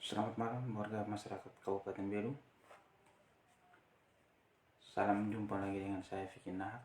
Selamat malam warga masyarakat Kabupaten Belu. Salam jumpa lagi dengan saya Vicky Nahak,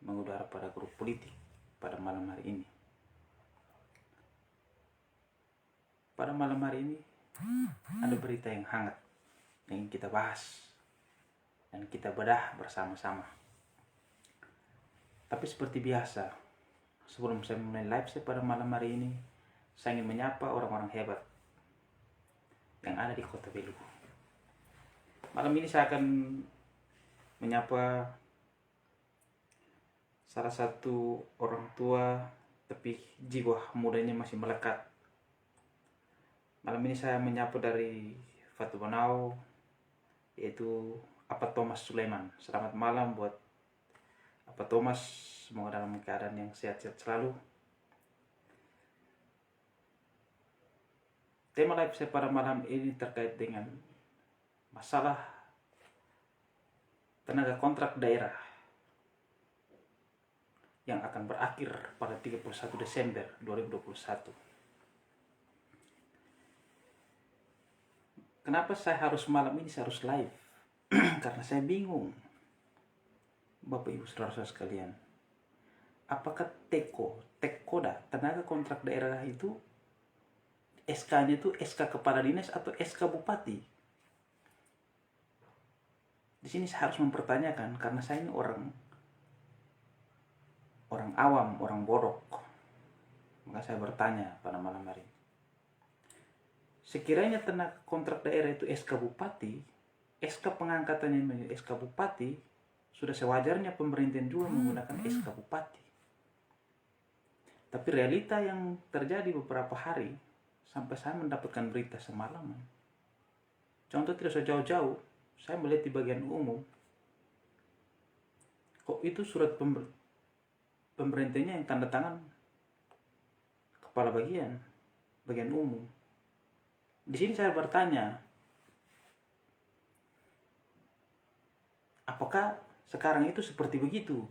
mengudara pada grup politik pada malam hari ini. Pada malam hari ini ada berita yang hangat yang ingin kita bahas dan kita bedah bersama-sama. Tapi seperti biasa, sebelum saya mulai live saya pada malam hari ini, saya ingin menyapa orang-orang hebat yang ada di kota Belu. Malam ini saya akan menyapa salah satu orang tua tapi jiwa mudanya masih melekat. Malam ini saya menyapa dari Fatu Banau, yaitu Apa Thomas Sulaiman. Selamat malam buat Apa Thomas, semoga dalam keadaan yang sehat-sehat selalu. Tema live saya pada malam ini terkait dengan masalah tenaga kontrak daerah yang akan berakhir pada 31 Desember 2021. Kenapa saya harus malam ini saya harus live? Karena saya bingung, Bapak Ibu Saudara-saudara sekalian. Apakah Tekoda, tenaga kontrak daerah itu SK-nya itu SK kepala dinas atau SK bupati? Di sini saya harus mempertanyakan karena saya ini orang awam, orang bodoh. Maka saya bertanya pada malam hari. Sekiranya tenaga kontrak daerah itu SK bupati, SK pengangkatannya menjadi SK bupati, sudah sewajarnya pemerintah juga menggunakan SK bupati. Tapi realita yang terjadi beberapa hari, sampai saya mendapatkan berita semalaman. Contoh tidak usah jauh-jauh, saya melihat di bagian umum, kok itu surat pemerintahnya yang tanda tangan kepala bagian umum. Di sini saya bertanya, apakah sekarang itu seperti begitu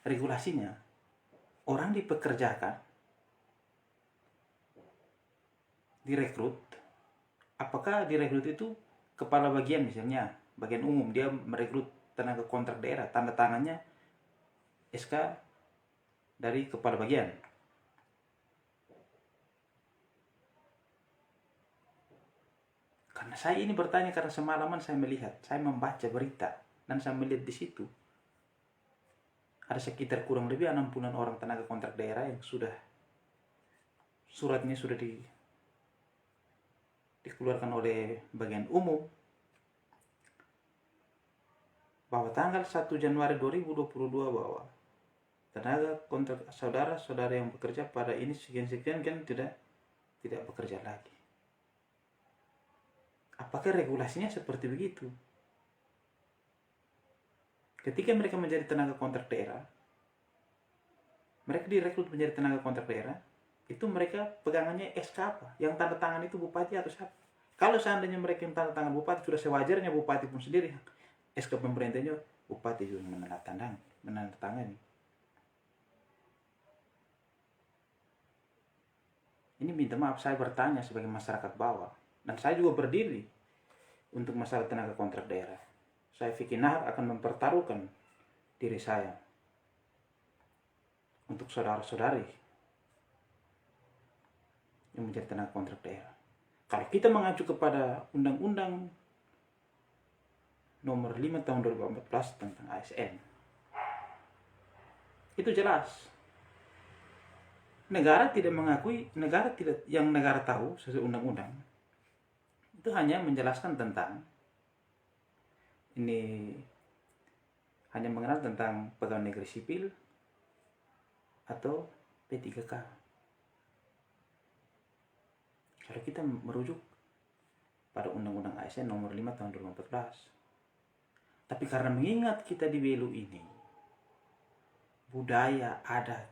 regulasinya? Orang dipekerjakan, direkrut, apakah direkrut itu kepala bagian misalnya, bagian umum, dia merekrut tenaga kontrak daerah, tanda tangannya SK dari kepala bagian. Karena saya ini bertanya karena semalaman saya melihat, saya membaca berita dan saya melihat di situ ada sekitar kurang lebih 60-an orang tenaga kontrak daerah yang sudah suratnya sudah dikeluarkan oleh bagian umum bahwa tanggal 1 Januari 2022 bahwa tenaga kontrak saudara-saudara yang bekerja pada ini sekian-sekian kan tidak bekerja lagi. Apakah regulasinya seperti begitu? Ketika mereka menjadi tenaga kontrak daerah, mereka direkrut menjadi tenaga kontrak daerah, itu mereka pegangannya SK apa? Yang tanda tangan itu bupati atau siapa? Kalau seandainya mereka yang tanda tangan bupati, sudah sewajarnya bupati pun sendiri SK pemerintahnya bupati juga menandatangani. Ini minta maaf, saya bertanya sebagai masyarakat bawah, dan saya juga berdiri untuk masalah tenaga kontrak daerah. Saya Vicky Nahak akan mempertaruhkan diri saya untuk saudara-saudari yang menjadi tenaga kontrak daerah. Kalau kita mengacu kepada Undang-Undang Nomor 5 Tahun 2014 tentang ASN, itu jelas. Negara tidak mengakui, yang negara tahu sesuai undang-undang itu hanya menjelaskan tentang ini, hanya mengenal tentang pegawai negeri sipil atau P3K. Kalau kita merujuk pada Undang-Undang ASN Nomor 5 Tahun 2014. Tapi karena mengingat kita di Belu ini budaya adat,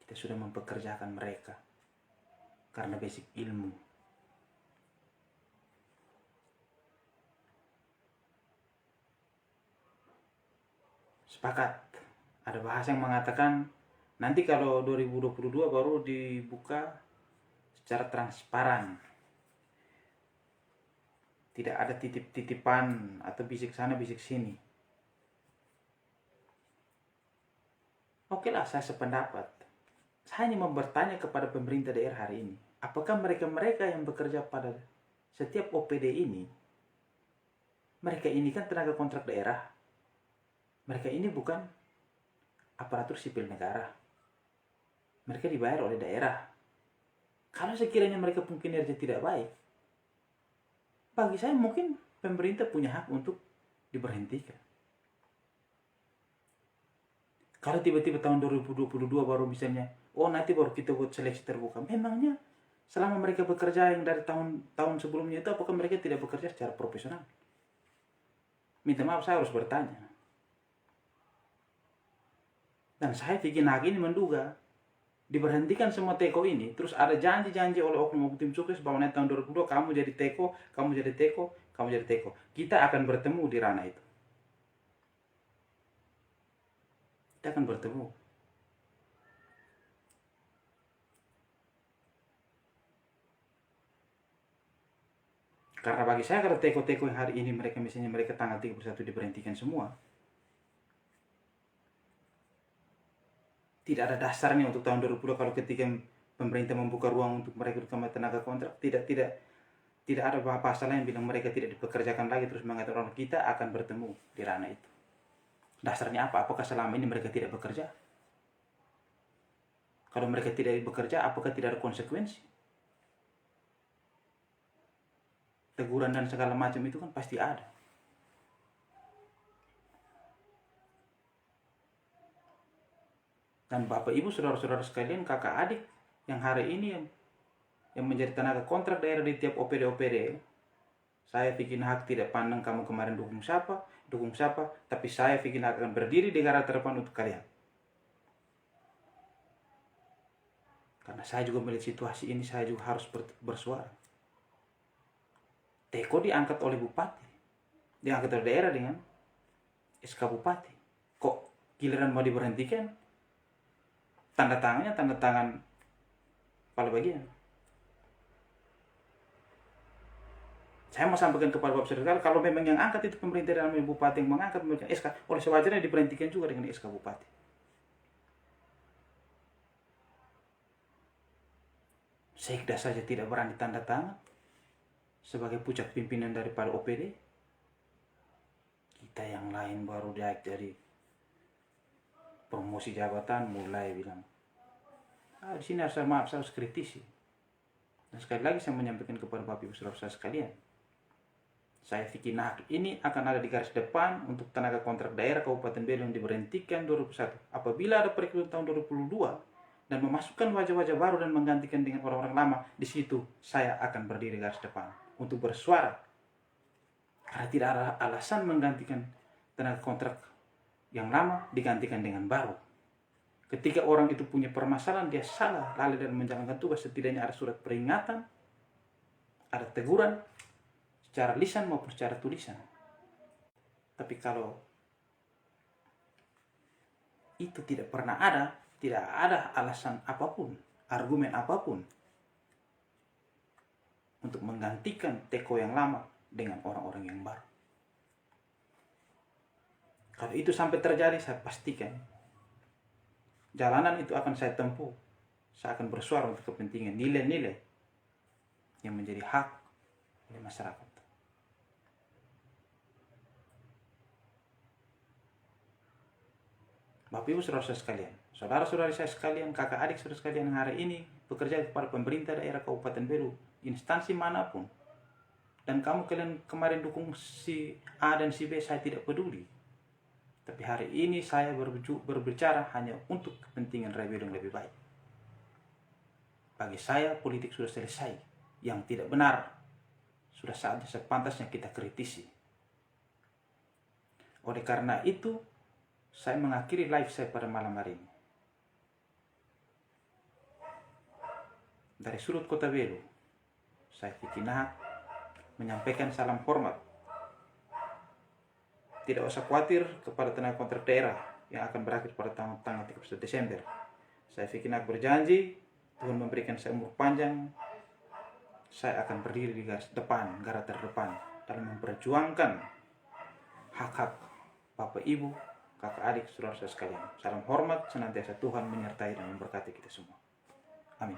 kita sudah mempekerjakan mereka karena basic ilmu. Sepakat. Ada bahasa yang mengatakan nanti kalau 2022 baru dibuka secara transparan. Tidak ada titip-titipan atau bisik sana bisik sini. Oke lah, saya sependapat. Saya hanya mau bertanya kepada pemerintah daerah hari ini, apakah mereka-mereka yang bekerja pada setiap OPD ini, mereka ini kan tenaga kontrak daerah. Mereka ini bukan aparatur sipil negara. Mereka dibayar oleh daerah. Kalau sekiranya mereka punya kinerja tidak baik, bagi saya mungkin pemerintah punya hak untuk diberhentikan. Kalau tiba-tiba tahun 2022 baru misalnya, oh nanti baru kita buat seleksi terbuka. Memangnya selama mereka bekerja yang dari tahun sebelumnya itu, apakah mereka tidak bekerja secara profesional? Minta maaf, saya harus bertanya. Dan saya pikir hak ini menduga diberhentikan semua teko ini, terus ada janji-janji oleh oknum tim sukses bahwa nanti tahun 2022 kamu jadi teko, kamu jadi teko, kamu jadi teko. Kita akan bertemu di ranah itu. Kita akan bertemu. Karena bagi saya, kalau teko-teko yang hari ini mereka misalnya mereka tanggal 31 diberhentikan semua, tidak ada dasarnya untuk tahun 2020 kalau ketika pemerintah membuka ruang untuk mereka utama tenaga kontrak, tidak ada pasal yang bilang mereka tidak dipekerjakan lagi terus mengatakan kita akan bertemu di ranah itu. Dasarnya apa? Apakah selama ini mereka tidak bekerja? Kalau mereka tidak bekerja, apakah tidak ada konsekuensi? Teguran dan segala macam itu kan pasti ada. Dan Bapak Ibu, saudara-saudara sekalian, kakak adik yang hari ini yang menjadi tenaga kontrak daerah di tiap OPD-OPD, saya bikin hak tidak pandang kamu kemarin dukung siapa, tapi saya bikin hak akan berdiri di garda terdepan untuk kalian. Karena saya juga melihat situasi ini, saya juga harus bersuara. Teko diangkat oleh bupati, diangkat oleh daerah dengan SK bupati. Kok giliran mau diberhentikan, tanda tangan kepala bagian. Saya mau sampaikan kepada Bapak Saudara, kalau memang yang angkat itu pemerintah dalam bupati yang mengangkat SK, oleh sewajarnya diberhentikan juga dengan SK bupati. Sekda saja tidak berani tanda tangan sebagai puncak pimpinan daripada OPD. Kita yang lain baru dari promosi jabatan mulai bilang, di sini harus maaf, saya harus kritisi. Dan sekali lagi saya menyampaikan kepada Bapak Ibu Saudara sekalian, saya pikir ini akan ada di garis depan untuk tenaga kontrak daerah Kabupaten Belu yang diberhentikan 2021. Apabila ada perekrutan tahun 2022 dan memasukkan wajah-wajah baru dan menggantikan dengan orang-orang lama, di situ saya akan berdiri garis depan untuk bersuara. Karena tidak ada alasan menggantikan tenaga kontrak yang lama digantikan dengan baru. Ketika orang itu punya permasalahan, dia salah, lalai dan menjalankan tugas, setidaknya ada surat peringatan, ada teguran secara lisan maupun secara tulisan. Tapi kalau itu tidak pernah ada, tidak ada alasan apapun, argumen apapun untuk menggantikan teko yang lama dengan orang-orang yang baru. Kalau itu sampai terjadi, saya pastikan jalanan itu akan saya tempuh. Saya akan bersuara untuk kepentingan nilai-nilai yang menjadi hak oleh masyarakat. Bapak Ibu saudara-saudara sekalian, saudara-saudari saya sekalian, kakak adik saudara sekalian yang hari ini bekerja kepada pemerintah daerah Kabupaten Belu, instansi manapun, dan kalian kemarin dukung si A dan si B, saya tidak peduli. Tapi hari ini saya berbicara hanya untuk kepentingan rakyat yang lebih baik. Bagi saya politik sudah selesai. Yang tidak benar sudah saatnya sepantasnya kita kritisi. Oleh karena itu, saya mengakhiri live saya pada malam hari ini. Dari sudut Kota Belu, saya Vicky Nahak menyampaikan salam hormat. Tidak usah khawatir kepada tenaga kontrak daerah yang akan berakhir pada tanggal 31 Desember. Saya Vicky Nahak berjanji, Tuhan memberikan saya umur panjang, saya akan berdiri di garis depan, garda terdepan dalam memperjuangkan hak-hak Bapak Ibu, kakak adik, saudara sekalian. Salam hormat senantiasa, Tuhan menyertai dan memberkati kita semua. Amin.